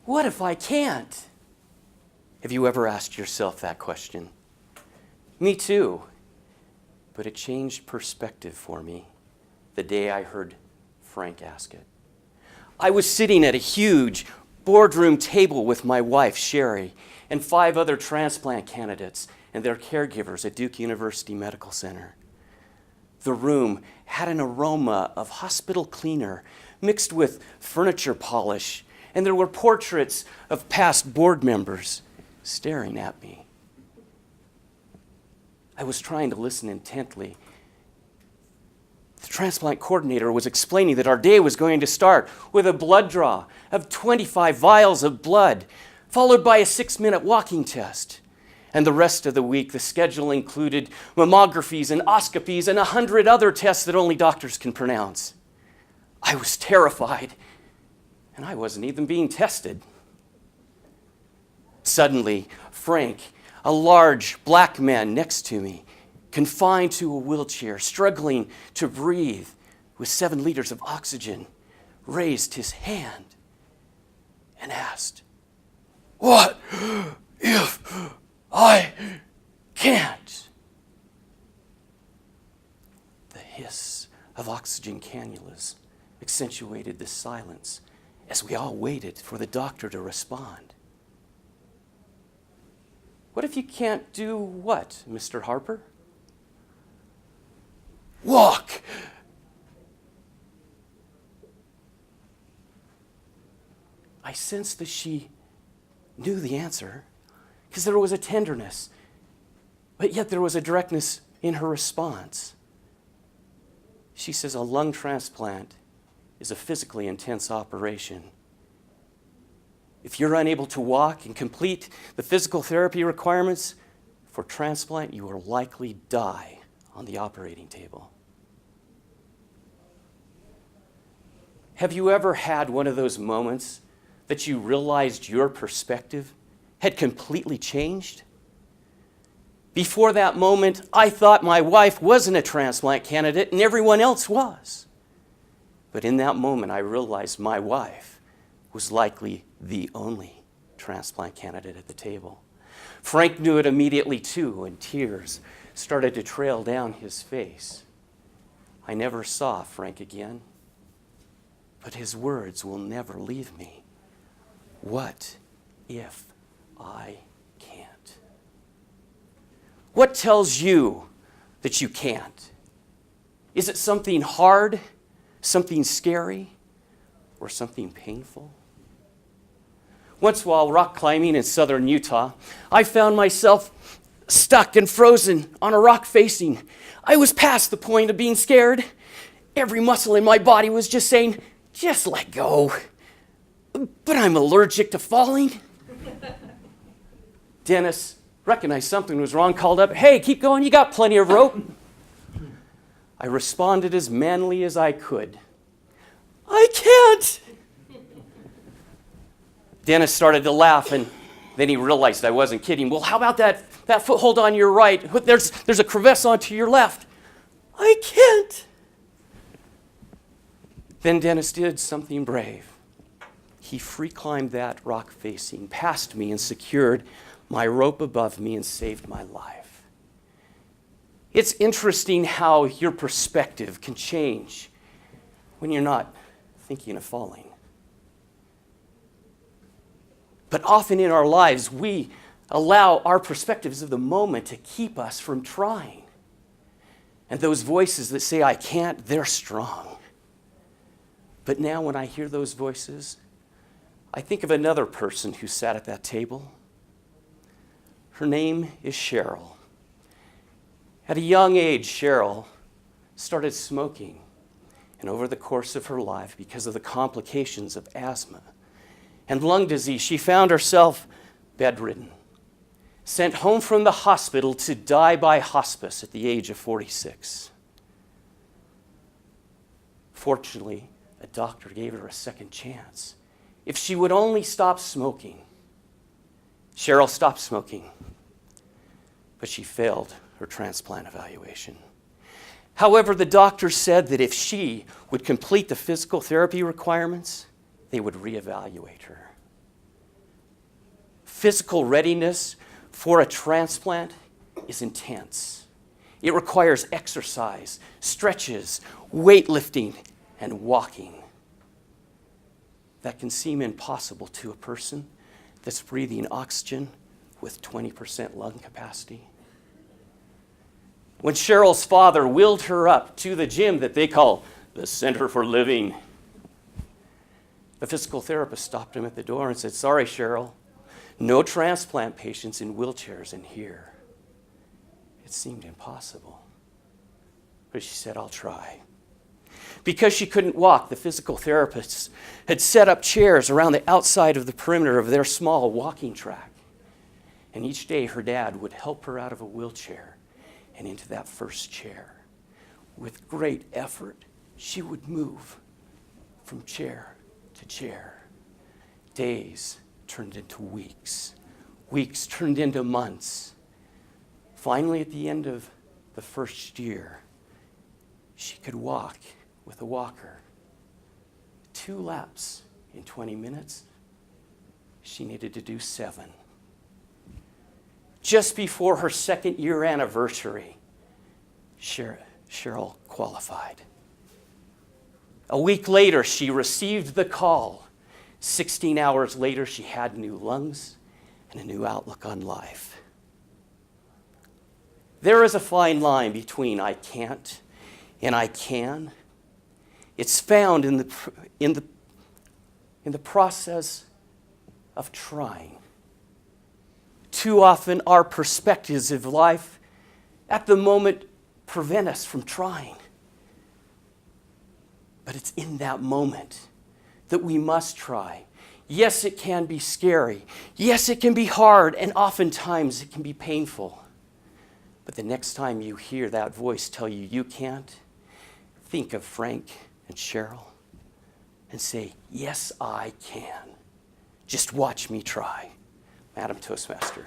What if I can't? Have you ever asked yourself that question? Me too. But it changed perspective for me the day I heard Frank ask it. I was sitting at a huge boardroom table with my wife, Sherry, and 5 other transplant candidates and their caregivers at Duke University Medical Center. The room had an aroma of hospital cleaner mixed with furniture polish, and there were portraits of past board members staring at me. I was trying to listen intently. The transplant coordinator was explaining that our day was going to start with a blood draw of 25 vials of blood, followed by a 6-minute walking test. And the rest of the week, the schedule included mammographies and oscopies and 100 other tests that only doctors can pronounce. I was terrified, and I wasn't even being tested. Suddenly, Frank, a large black man next to me, confined to a wheelchair, struggling to breathe with 7 liters of oxygen, raised his hand and asked, "What if I can't?" The hiss of oxygen cannulas accentuated the silence as we all waited for the doctor to respond. "What if you can't do what, Mr. Harper?" "Walk." I sensed that she knew the answer because there was a tenderness, but yet there was a directness in her response. She says a lung transplant is a physically intense operation. If you're unable to walk and complete the physical therapy requirements for transplant, you will likely die on the operating table. Have you ever had one of those moments that you realized your perspective had completely changed? Before that moment, I thought my wife wasn't a transplant candidate and everyone else was. But in that moment, I realized my wife was likely the only transplant candidate at the table. Frank knew it immediately too, and tears started to trail down his face. I never saw Frank again, but his words will never leave me. What if I can't? What tells you that you can't? Is it something hard, something scary, or something painful? Once while rock climbing in southern Utah, I found myself stuck and frozen on a rock facing. I was past the point of being scared. Every muscle in my body was just saying, just let go. But I'm allergic to falling. Dennis recognized something was wrong, called up, "Hey, keep going, you got plenty of rope." I responded as manly as I could. "I can't." Dennis started to laugh, and then he realized I wasn't kidding. "Well, how about that foothold on your right? There's a crevasse onto your left." "I can't." Then Dennis did something brave. He free climbed that rock facing, past me, and secured my rope above me and saved my life. It's interesting how your perspective can change when you're not thinking of falling. But often in our lives, we allow our perspectives of the moment to keep us from trying. And those voices that say, "I can't," they're strong. But now when I hear those voices, I think of another person who sat at that table. Her name is Cheryl. At a young age, Cheryl started smoking. And over the course of her life, because of the complications of asthma and lung disease, she found herself bedridden, sent home from the hospital to die by hospice at the age of 46. Fortunately, a doctor gave her a second chance. If she would only stop smoking. Cheryl stopped smoking, but she failed her transplant evaluation. However, the doctor said that if she would complete the physical therapy requirements, they would reevaluate her. physical readiness for a transplant is intense. It requires exercise, stretches, weightlifting, and walking. That can seem impossible to a person that's breathing oxygen with 20% lung capacity. When Cheryl's father wheeled her up to the gym that they call the Center for Living, the physical therapist stopped him at the door and said, "Sorry, Cheryl, no transplant patients in wheelchairs in here." It seemed impossible. But she said, "I'll try." Because she couldn't walk, the physical therapists had set up chairs around the outside of the perimeter of their small walking track. And each day her dad would help her out of a wheelchair and into that first chair. With great effort, she would move from chair to chair. Days turned into weeks. Weeks turned into months. Finally, at the end of the first year, she could walk with a walker. 2 laps in 20 minutes. She needed to do 7. Just before her 2nd-year anniversary, Cheryl qualified. A week later, she received the call. 16 hours later, she had new lungs and a new outlook on life. There is a fine line between I can't and I can. It's found in the process of trying. Too often, our perspectives of life at the moment prevent us from trying. But it's in that moment that we must try. Yes, it can be scary. Yes, it can be hard, and oftentimes it can be painful. But the next time you hear that voice tell you you can't, think of Frank and Cheryl and say, "Yes, I can. Just watch me try." Madam Toastmaster.